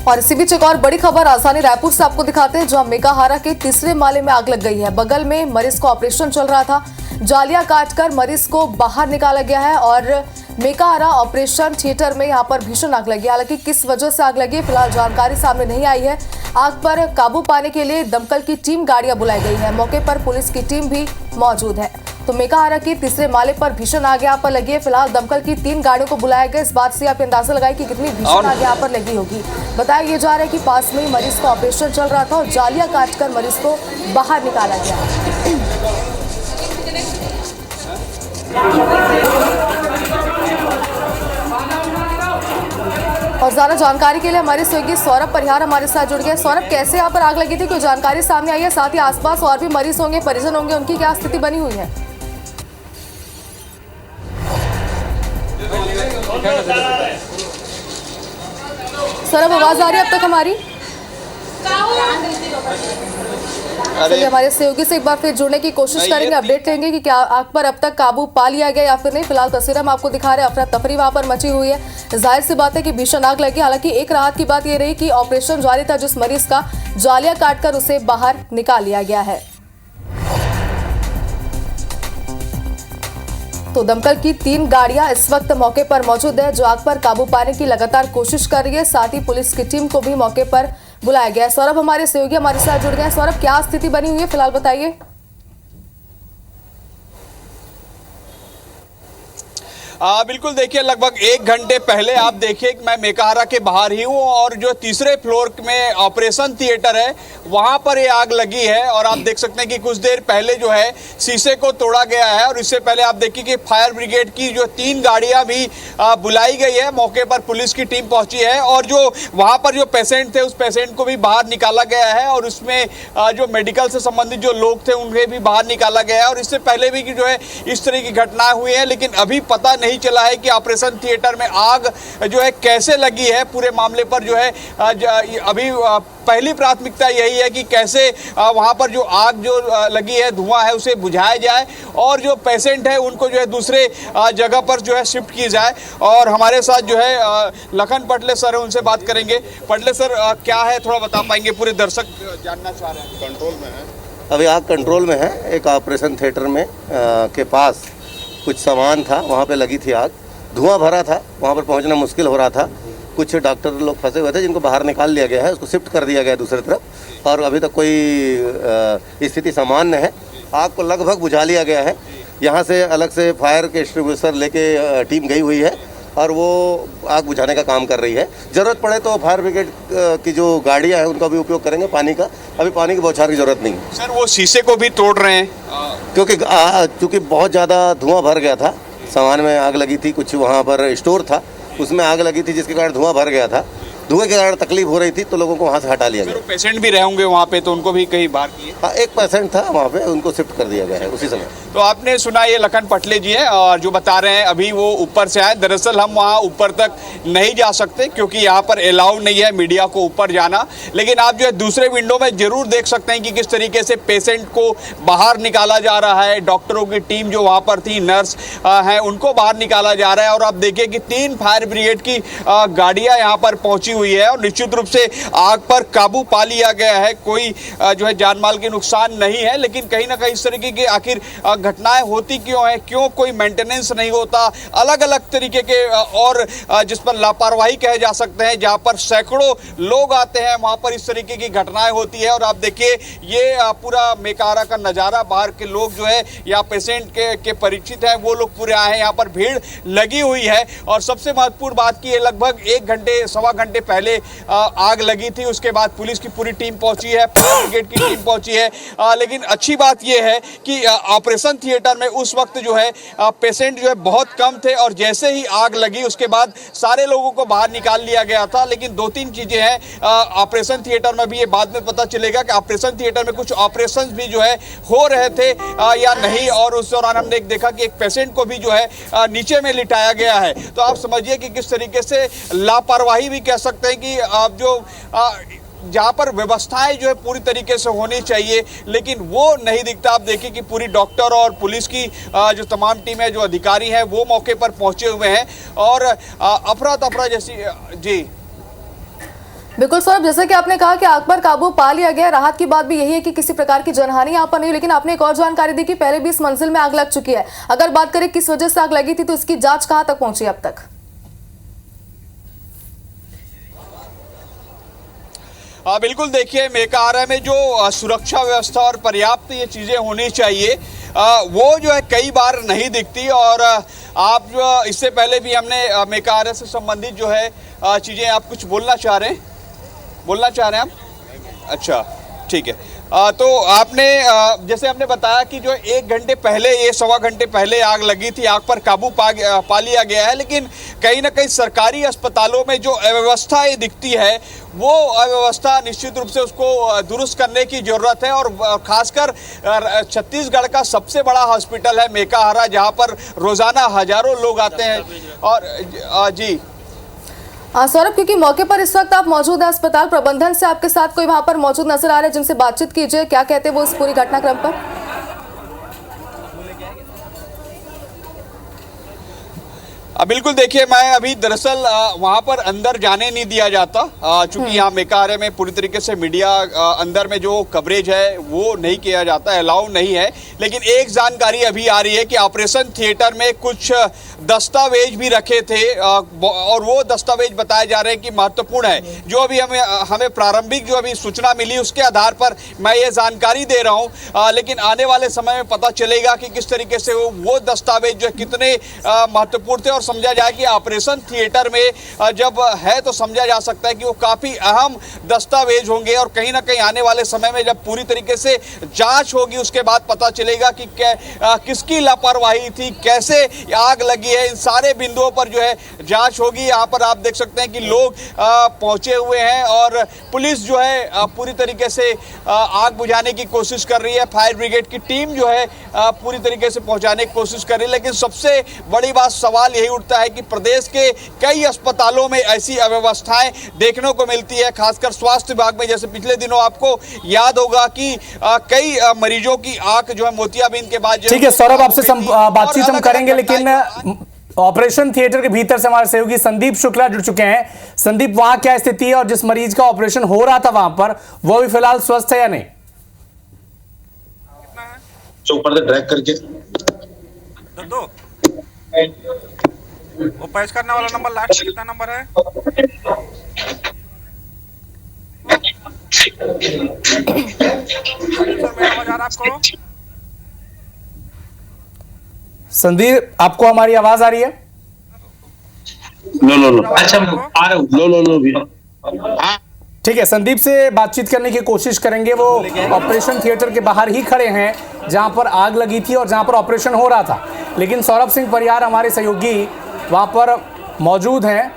और इसी बीच एक और बड़ी खबर राजधानी रायपुर से आपको दिखाते हैं, जहां मेकाहारा के तीसरे माले में आग लग गई है। बगल में मरीज को ऑपरेशन चल रहा था, जालियां काटकर मरीज को बाहर निकाला गया है और मेकाहारा ऑपरेशन थिएटर में यहां पर भीषण आग लगी। हालांकि किस वजह से आग लगी फिलहाल जानकारी सामने नहीं आई है। आग पर काबू पाने के लिए दमकल की टीम गाड़ियां बुलाई गई है, मौके पर पुलिस की टीम भी मौजूद है। तो मेकाहारा के तीसरे माले पर भीषण आग यहाँ पर लगी है। फिलहाल दमकल की 3 गाड़ियों को बुलाया गया। इस बात से आप अंदाजा लगाए कि कितनी भीषण आग यहाँ पर लगी होगी। बताया ये जा रहा है कि पास में ही मरीज का ऑपरेशन चल रहा था और जालियां काटकर मरीज को बाहर निकाला गया। और ज्यादा जानकारी के लिए हमारे सहयोगी सौरभ परिहार हमारे साथ जुड़ गए। सौरभ, कैसे यहाँ पर आग लगी थी, कोई जानकारी सामने आई है? साथ ही आसपास और भी मरीज होंगे, परिजन होंगे, उनकी क्या स्थिति बनी हुई है? सौरभ, आवाज आ रही है अब तक हमारी? चलिए हमारे सहयोगी से एक बार फिर जुड़ने की कोशिश करेंगे, अपडेट लेंगे कि क्या आग पर अब तक काबू पा लिया गया या फिर नहीं। फिलहाल तस्वीरें हम आपको दिखा रहे हैं, अफरा तफरी वहां पर मची हुई है। जाहिर सी बात है कि भीषण आग लगी। हालांकि एक राहत की बात यह रही कि ऑपरेशन जारी था, जिस मरीज का जालियां काटकर उसे बाहर निकाल लिया गया है। तो दमकल की 3 गाड़ियां इस वक्त मौके पर मौजूद है, जो आग पर काबू पाने की लगातार कोशिश कर रही है। साथ ही पुलिस की टीम को भी मौके पर बुलाया गया है। सौरभ, हमारे सहयोगी हमारे साथ जुड़ गए हैं। सौरभ, क्या स्थिति बनी हुई है फिलहाल, बताइए। बिल्कुल, देखिए लगभग 1 घंटे पहले आप देखिए कि मैं मेकाहारा के बाहर ही हूँ और जो तीसरे फ्लोर में ऑपरेशन थिएटर है वहां पर ये आग लगी है। और आप देख सकते हैं कि कुछ देर पहले जो है शीशे को तोड़ा गया है और इससे पहले आप देखिए कि फायर ब्रिगेड की जो 3 गाड़ियां भी बुलाई गई है। मौके पर पुलिस की टीम पहुंची है और जो वहां पर जो पेशेंट थे उस पेशेंट को भी बाहर निकाला गया है और उसमें जो मेडिकल से संबंधित जो लोग थे उन्हें भी बाहर निकाला गया है। और इससे पहले भी जो है इस तरह की घटनाएं हुई है, लेकिन अभी पता नहीं चला है कि ऑपरेशन थिएटर में आग जो है कैसे लगी है। पूरे मामले पर जो है अभी पहली प्राथमिकता यही है कि कैसे वहां पर जो आग जो लगी है, धुआं है, उसे बुझाया जाए और जो पेशेंट है उनको जो है दूसरे जगह पर जो है शिफ्ट की जाए। और हमारे साथ जो है लखन पटले सर है, उनसे बात करेंगे। पटले सर, क्या है थोड़ा बता पाएंगे? पूरे दर्शक जानना चाह रहे हैं। कंट्रोल में है अभी आग, कंट्रोल में है। एक ऑपरेशन थिएटर में के पास कुछ सामान था, वहाँ पे लगी थी आग। धुआं भरा था, वहाँ पर पहुँचना मुश्किल हो रहा था। कुछ डॉक्टर लोग फंसे हुए थे जिनको बाहर निकाल लिया गया है, उसको शिफ्ट कर दिया गया है दूसरी तरफ और अभी तक कोई स्थिति सामान्य है। आग को लगभग बुझा लिया गया है। यहाँ से अलग से फायर के एक्सटिंग्विशर लेके टीम गई हुई है और वो आग बुझाने का काम कर रही है। ज़रूरत पड़े तो फायर ब्रिगेड की जो गाड़ियाँ हैं उनका भी उपयोग करेंगे। पानी का अभी पानी की बौछार की ज़रूरत नहीं है। सर, वो शीशे को भी तोड़ रहे हैं क्योंकि बहुत ज़्यादा धुआं भर गया था, सामान में आग लगी थी। कुछ वहाँ पर स्टोर था, उसमें आग लगी थी जिसके कारण धुआं भर गया था। धुएं के कारण तकलीफ हो रही थी तो लोगों को वहाँ से हटा लिया गया। पेशेंट भी रहे होंगे वहाँ पे, तो उनको भी कहीं बाहर किए? हाँ, एक पेशेंट था वहाँ पे, उनको शिफ्ट कर दिया गया है उसी समय। तो आपने सुना, ये लखन पटले जी हैं और जो बता रहे हैं अभी वो ऊपर से आए। दरअसल हम वहाँ ऊपर तक नहीं जा सकते क्योंकि यहाँ पर अलाउ नहीं है मीडिया को ऊपर जाना, लेकिन आप जो है दूसरे विंडो में जरूर देख सकते हैं कि किस तरीके से पेशेंट को बाहर निकाला जा रहा है। डॉक्टरों की टीम जो वहाँ पर थी, नर्स हैं, उनको बाहर निकाला जा रहा है। और आप देखिए कि 3 फायर ब्रिगेड की गाड़ियाँ यहाँ पर पहुँची हुई है और निश्चित रूप से आग पर काबू पा लिया गया है। कोई जो है जानमाल के नुकसान नहीं है, लेकिन कहीं ना कहीं इस तरीके की आखिर घटनाएं होती क्यों है, क्यों कोई मेंटेनेंस नहीं होता, अलग अलग तरीके के और जिस पर लापरवाही कहे जा सकते हैं, जहां पर सैकड़ों लोग आते हैं वहां पर इस तरीके की घटनाएं होती है। और आप देखिए ये पूरा मेकाहारा का नज़ारा, बाहर के लोग जो है या पेशेंट के परिचित हैं वो लोग पूरे आए हैं, यहाँ पर भीड़ लगी हुई है। और सबसे महत्वपूर्ण बात की, लगभग 1 घंटे सवा घंटे पहले आग लगी थी, उसके बाद पुलिस की पूरी टीम पहुंची है, फायर ब्रिगेड की टीम पहुंची है। लेकिन अच्छी बात यह है कि ऑपरेशन थिएटर में उस वक्त जो है पेशेंट जो है बहुत कम थे और जैसे ही आग लगी उसके बाद सारे लोगों को बाहर निकाल लिया गया था। लेकिन 2-3 चीजें हैं ऑपरेशन थिएटर में भी, ये बाद में पता चलेगा कि ऑपरेशन थिएटर में कुछ ऑपरेशंस भी जो है हो रहे थे या नहीं। और उस दौरान हमने देखा कि एक पेशेंट को भी जो है नीचे में लिटाया गया है। तो आप समझिए कि किस तरीके से लापरवाही भी कह सकते हैं कि आप जो जहाँ पर व्यवस्थाएं जो है पूरी तरीके से होनी चाहिए, लेकिन वो नहीं दिखता। आप देखिए कि पूरी डॉक्टर और पुलिस की जो तमाम टीम है, जो अधिकारी हैं, वो मौके पर पहुंचे हुए हैं और अफरा तफरा जैसी। जी बिल्कुल सौरभ, जैसा कि आपने कहा कि आग पर काबू पा लिया गया, राहत की बात भी यही है कि किसी प्रकार की जनहानि यहाँ पर नहीं, लेकिन आपने एक और जानकारी दी कि पहले भी इस मंजिल में आग लग चुकी है। अगर बात करें किस वजह से आग लगी थी तो इसकी जांच कहां तक पहुंची अब तक? बिल्कुल, देखिए मेकाहारा में जो सुरक्षा व्यवस्था और पर्याप्त ये चीज़ें होनी चाहिए वो जो है कई बार नहीं दिखती। और आप जो इससे पहले भी हमने मेकाहारा से संबंधित जो है चीज़ें, आप कुछ बोलना चाह रहे हैं आप? अच्छा, ठीक है। तो आपने जैसे हमने बताया कि जो 1 घंटे पहले, ये 1.25 घंटे पहले आग लगी थी, आग पर काबू पा लिया गया है, लेकिन कहीं ना कहीं सरकारी अस्पतालों में जो अव्यवस्थाएं दिखती है वो अव्यवस्था निश्चित रूप से उसको दुरुस्त करने की ज़रूरत है। और खासकर छत्तीसगढ़ का सबसे बड़ा हॉस्पिटल है मेकाहारा, जहां पर रोज़ाना हजारों लोग आते हैं। और जी सौरभ, क्योंकि मौके पर इस वक्त आप मौजूद हैं, अस्पताल प्रबंधन से आपके साथ कोई वहां पर मौजूद नजर आ रहे हैं जिनसे बातचीत कीजिए, क्या कहते हैं वो इस पूरी घटनाक्रम पर? बिल्कुल, देखिए मैं अभी दरअसल वहाँ पर अंदर जाने नहीं दिया जाता, चूंकि यहाँ मेकाहारा में पूरी तरीके से मीडिया अंदर में जो कवरेज है वो नहीं किया जाता, अलाउ नहीं है। लेकिन एक जानकारी अभी आ रही है कि ऑपरेशन थिएटर में कुछ दस्तावेज भी रखे थे और वो दस्तावेज बताए जा रहे हैं कि महत्वपूर्ण है। जो अभी हमें प्रारंभिक जो अभी सूचना मिली उसके आधार पर मैं ये जानकारी दे रहा हूँ, लेकिन आने वाले समय में पता चलेगा कि किस तरीके से वो दस्तावेज जो कितने महत्वपूर्ण थे। और समझा जाए कि ऑपरेशन थिएटर में जब है तो समझा जा सकता है कि वो काफ़ी अहम दस्तावेज होंगे, और कहीं ना कहीं आने वाले समय में जब पूरी तरीके से जांच होगी उसके बाद पता चलेगा कि किसकी लापरवाही थी, कैसे आग लगी है, इन सारे बिंदुओं पर जो है जांच होगी। यहाँ पर आप देख सकते हैं कि लोग पहुंचे हुए हैं और पुलिस जो है पूरी तरीके से आग बुझाने की कोशिश कर रही है, फायर ब्रिगेड की टीम जो है पूरी तरीके से पहुंचाने की कोशिश कर रही है। लेकिन सबसे बड़ी बात, सवाल यही उठता है कि प्रदेश के कई अस्पतालों में ऐसी अव्यवस्थाएं देखने को मिलती है, खासकर स्वास्थ्य विभाग में। जैसे पिछले दिनों आपको याद होगा कि कई मरीजों की आंख जो है मोतियाबिंद के बाद। ठीक है सौरभ, आपसे बातचीत हम करेंगे, लेकिन ऑपरेशन थिएटर के भीतर से हमारे सहयोगी संदीप शुक्ला जुड़ चुके हैं। संदीप, वहां क्या स्थिति है और जिस मरीज का ऑपरेशन हो रहा था वहां पर, वो भी फिलहाल स्वस्थ है या नहीं? ऊपर से ड्रैग करके दो वो पैच करने वाला नंबर लास्ट कितना नंबर है? सर मेरा आवाज आ रहा आपको? संदीप, आपको हमारी आवाज आ रही है? लो अच्छा आ रहा हूँ, लो भी। ठीक है, संदीप से बातचीत करने की कोशिश करेंगे। वो ऑपरेशन थिएटर के बाहर ही खड़े हैं जहां पर आग लगी थी और जहां पर ऑपरेशन हो रहा था, लेकिन सौरभ सिंह परियार हमारे सहयोगी वहां पर मौजूद हैं।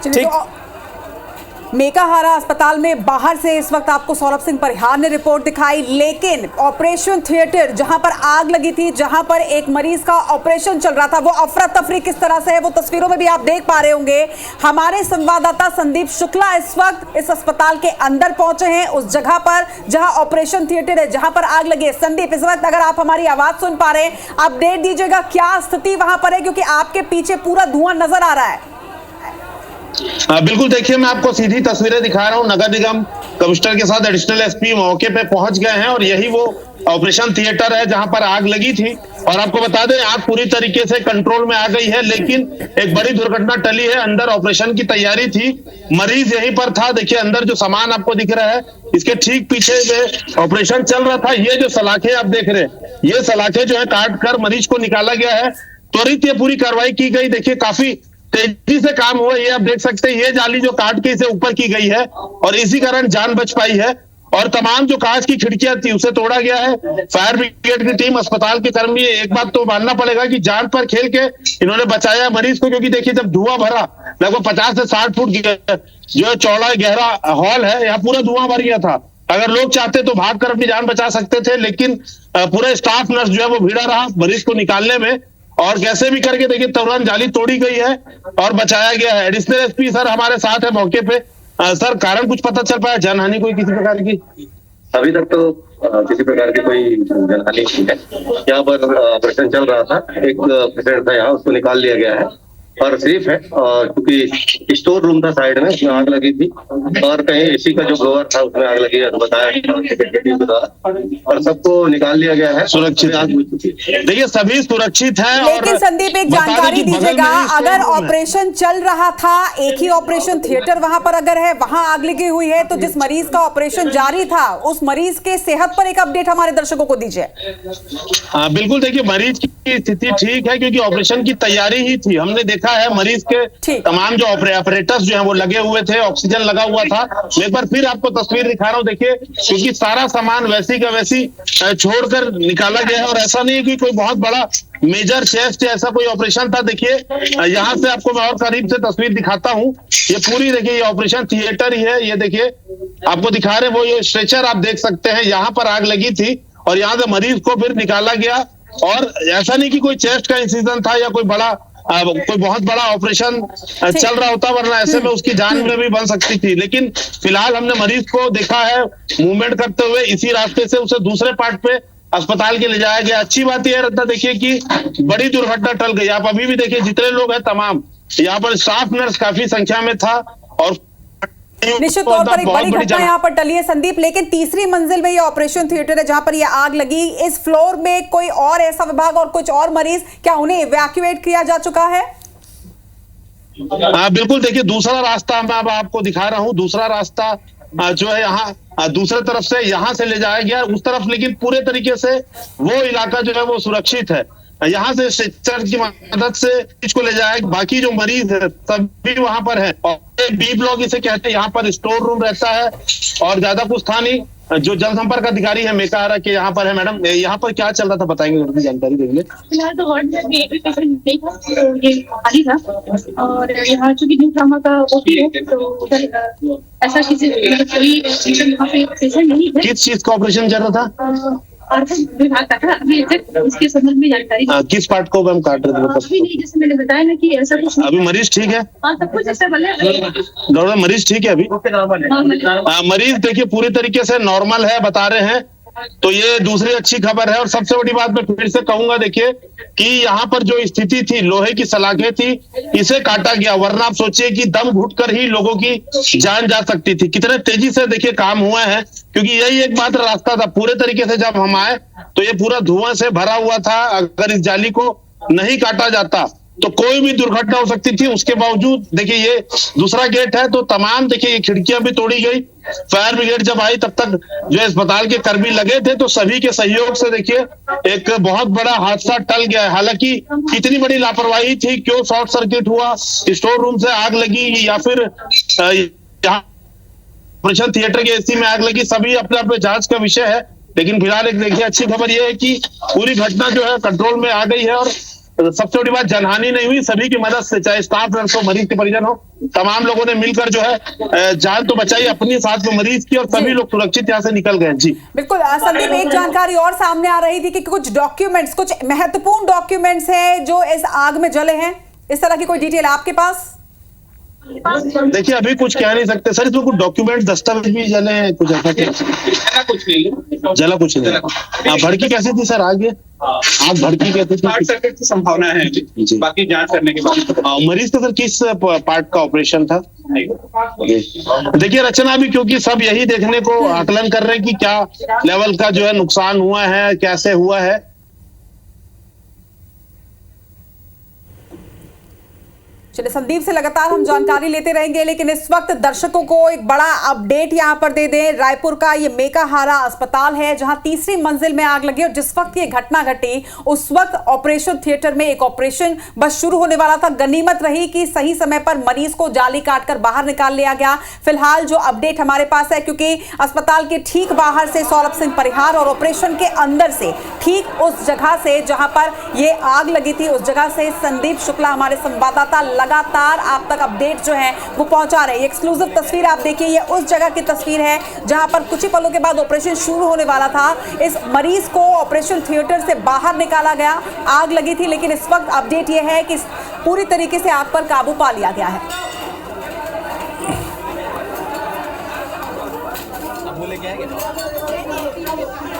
ठीक, मेकाहारा अस्पताल में बाहर से इस वक्त आपको सौरभ सिंह परिहार ने रिपोर्ट दिखाई, लेकिन ऑपरेशन थिएटर जहां पर आग लगी थी, जहां पर एक मरीज का ऑपरेशन चल रहा था, वो अफरा तफरी किस तरह से है वो तस्वीरों में भी आप देख पा रहे होंगे। हमारे संवाददाता संदीप शुक्ला इस वक्त इस अस्पताल के अंदर पहुंचे हैं, उस जगह पर जहां ऑपरेशन थिएटर है, जहां पर आग लगी है। संदीप, इस वक्त अगर आप हमारी आवाज सुन पा रहे हैं, अपडेट दीजिएगा क्या स्थिति वहां पर है, क्योंकि आपके पीछे पूरा धुआं नजर आ रहा है। बिल्कुल, देखिए मैं आपको सीधी तस्वीरें दिखा रहा हूँ। नगर निगम कमिश्नर के साथ एडिशनल एसपी मौके पे पहुंच गए हैं और यही वो ऑपरेशन थिएटर है जहां पर आग लगी थी। और आपको बता दें, आग पूरी तरीके से कंट्रोल में आ गई है, लेकिन एक बड़ी दुर्घटना टली है। अंदर ऑपरेशन की तैयारी थी, मरीज यहीं पर था। देखिए अंदर जो सामान आपको दिख रहा है, इसके ठीक पीछे में ऑपरेशन चल रहा था। ये जो सलाखें आप देख रहे हैं, ये सलाखें जो है काट कर मरीज को निकाला गया है। त्वरित ये पूरी कार्रवाई की गई। देखिए काफी तेजी से काम हुआ, ये आप देख सकते हैं। ये जाली जो काट के इसे ऊपर की गई है और इसी कारण जान बच पाई है। और तमाम जो कांच की खिड़कियां थी उसे तोड़ा गया है। फायर ब्रिगेड की टीम, अस्पताल के कर्मी, एक बात तो मानना पड़ेगा कि जान पर खेल के इन्होंने बचाया मरीज को, क्योंकि देखिए जब धुआं भरा, लगभग 50 से 60 फुट जो है चौड़ा गहरा हॉल है, यहाँ पूरा धुआं भर गया था। अगर लोग चाहते तो भाग कर अपनी जान बचा सकते थे, लेकिन पूरा स्टाफ नर्स जो है वो भिड़ा रहा मरीज को निकालने में, और कैसे भी करके देखिए तुरंत जाली तोड़ी गई है और बचाया गया है। एडिशनल एसपी सर हमारे साथ है मौके पे। सर, कारण कुछ पता चल पाया, जनहानि कोई किसी प्रकार की? अभी तक तो किसी प्रकार की कोई जनहानि नहीं है। यहाँ पर ऑपरेशन चल रहा था, एक पेशेंट था यहाँ, उसको निकाल लिया गया है और सेफ है। और क्योंकि स्टोर रूम था साइड में, उसमें आग लगी थी, और कहीं एसी का जो ब्लोअर था उसमें आग लगी है, तो बताया, और सबको निकाल लिया गया है, सुरक्षित आग बुझ चुकी है। देखिए सभी सुरक्षित हैं। लेकिन संदीप एक जानकारी दीजिएगा, अगर ऑपरेशन चल रहा था, एक ही ऑपरेशन थिएटर वहां पर अगर है, वहां आग लगी हुई है, तो जिस मरीज का ऑपरेशन जारी था उस मरीज के सेहत पर एक अपडेट हमारे दर्शकों को दीजिए। हाँ बिल्कुल, देखिए मरीज की स्थिति ठीक है, क्योंकि ऑपरेशन की तैयारी ही थी। हमने देखा है मरीज के तमाम जो ऑपरेटर्स जो हैं वो लगे हुए थे, ऑक्सीजन लगा हुआ था। एक बार फिर आपको तस्वीर दिखा रहा हूँ, देखिए, क्योंकि सारा सामान वैसी का वैसी छोड़कर निकाला गया है, और ऐसा नहीं है कि कोई बहुत बड़ा मेजर चेस्ट ऐसा कोई ऑपरेशन था। देखिए यहाँ से आपको मैं और करीब से तस्वीर दिखाता हूँ। ये पूरी देखिए ये ऑपरेशन थिएटर ही है। ये देखिए आपको दिखा रहे वो ये स्ट्रेचर आप देख सकते हैं, यहाँ पर आग लगी थी और यहाँ से मरीज को फिर निकाला गया। और ऐसा नहीं कि कोई चेस्ट का इंसिजन था या कोई बड़ा कोई बहुत बड़ा ऑपरेशन चल रहा होता, वरना ऐसे में उसकी जान में भी बन सकती थी। लेकिन फिलहाल हमने मरीज को देखा है मूवमेंट करते हुए, इसी रास्ते से उसे दूसरे पार्ट पे अस्पताल के ले जाया गया। अच्छी बात यह रहता देखिए कि बड़ी दुर्घटना टल गई। आप अभी भी देखिए जितने लोग हैं तमाम, यहाँ पर स्टाफ नर्स काफी संख्या में था, और निश्चित तौर पर एक बड़ी घटना यहाँ पर टली है संदीप। लेकिन तीसरी मंजिल में ये ऑपरेशन थिएटर है जहां पर ये आग लगी, इस फ्लोर में कोई और ऐसा विभाग और कुछ और मरीज, क्या उन्हें इवैक्यूएट किया जा चुका है? हाँ बिल्कुल, देखिए दूसरा रास्ता मैं अब आपको दिखा रहा हूँ। दूसरा रास्ता जो है यहाँ दूसरे तरफ से यहाँ से ले जाया गया उस तरफ, लेकिन पूरे तरीके से वो इलाका जो है वो सुरक्षित है। यहाँ से स्ट्रेचर की मदद से इसको ले जाए। बाकी जो मरीज है सभी वहां पर है, और बी ब्लॉक इसे कहते हैं, यहाँ पर स्टोर रूम रहता है और ज्यादा कुछ था नहीं। जो जनसंपर्क अधिकारी है मेका हारा के यहाँ पर है। मैडम यहाँ पर क्या चल रहा था बताएंगे, थोड़ी जानकारी देंगे। फिलहाल तो वार्ड में एक भी पेशेंट नहीं था, तो ये खाली था, और यहाँ चूंकि न्यू ट्रामा का ओपी है तो उधर ऐसा किसी कोई यहाँ पे पेशेंट नहीं है। किस चीज का ऑपरेशन चल रहा था? विभाग का था। अभी उसके संबंध में जानकारी किस पार्ट को हम काट रहे थे? अभी नहीं, जैसे मैंने बताया ना कि ऐसा कुछ अभी मरीज ठीक है? हाँ सब कुछ ऐसा बने डॉक्टर मरीज ठीक है अभी? मरीज देखिए पूरी तरीके से नॉर्मल है बता रहे हैं, तो ये दूसरी अच्छी खबर है। और सबसे बड़ी बात मैं फिर से कहूंगा, देखिए कि यहाँ पर जो स्थिति थी, लोहे की सलाखें थी, इसे काटा गया, वरना आप सोचिए कि दम घुटकर ही लोगों की जान जा सकती थी। कितने तेजी से देखिए काम हुआ है, क्योंकि यही एकमात्र रास्ता था। पूरे तरीके से जब हम आए तो ये पूरा धुआं से भरा हुआ था। अगर इस जाली को नहीं काटा जाता तो कोई भी दुर्घटना हो सकती थी। उसके बावजूद देखिए ये दूसरा गेट है, तो तमाम देखिए ये खिड़कियां भी तोड़ी गई। फायर ब्रिगेड जब आई तब तक जो अस्पताल के कर्मी लगे थे, तो सभी के सहयोग से देखिए एक बहुत बड़ा हादसा टल गया है। हालांकि कितनी बड़ी लापरवाही थी, क्यों शॉर्ट सर्किट हुआ, स्टोर रूम से आग लगी या फिर यहाँ ऑपरेशन थिएटर के एसी में आग लगी, सभी अपने अपने जांच का विषय है। लेकिन फिलहाल एक देखिए अच्छी खबर यह है कि पूरी घटना जो है कंट्रोल में आ गई है, और सबसे बड़ी बात जनहानि नहीं हुई। सभी की मदद से, चाहे स्टाफ नर्स हो, मरीज के परिजन हो, तमाम लोगों ने मिलकर जो है जान तो बचाई अपनी, साथ में मरीज की, और सभी लोग सुरक्षित यहाँ से निकल गए। जी बिल्कुल संदीप, एक जानकारी और सामने आ रही थी कि कुछ डॉक्यूमेंट्स, कुछ महत्वपूर्ण डॉक्यूमेंट्स हैं जो इस आग में जले हैं। इस तरह की कोई डिटेल आपके पास? देखिए अभी कुछ कह नहीं सकते सर, इसमें कुछ डॉक्यूमेंट दस्तावेज भी जले हैं, कुछ ऐसा जला कुछ नहीं। भड़की कैसी थी सर आगे? आग भड़की कैसी थी? शॉर्ट सर्किट की संभावना है, बाकी जांच करने के बाद। मरीज का सर किस पार्ट का ऑपरेशन था? देखिए रचना भी, क्योंकि सब यही देखने को आकलन कर रहे हैं कि क्या लेवल का जो है नुकसान हुआ है, कैसे हुआ है। चलिए संदीप से लगातार हम जानकारी लेते रहेंगे, लेकिन इस वक्त दर्शकों को एक बड़ा अपडेट यहां पर दे दें। रायपुर का ये मेका हारा अस्पताल है जहां तीसरी मंजिल में आग लगी, और जिस वक्त ये घटना घटी उस वक्त ऑपरेशन थिएटर में एक ऑपरेशन बस शुरू होने वाला था। गनीमत रही कि सही समय पर मरीज को जाली काटकर बाहर निकाल लिया गया। फिलहाल जो अपडेट हमारे पास है, क्योंकि अस्पताल के ठीक बाहर से सौरभ सिंह परिहार और ऑपरेशन के अंदर से ठीक उस जगह से जहां पर ये आग लगी थी, उस जगह से संदीप शुक्ला हमारे संवाददाता लगातार आप तक अपडेट जो है वो पहुंचा रहे हैं। एक्सक्लूसिव तस्वीर आप देखिए, ये उस जगह की तस्वीर है जहां पर कुछ ही पलों के बाद ऑपरेशन शुरू होने वाला था। इस मरीज को ऑपरेशन थिएटर से बाहर निकाला गया, आग लगी थी, लेकिन इस वक्त अपडेट ये है कि पूरी तरीके से आग पर काबू पा लिया गया है।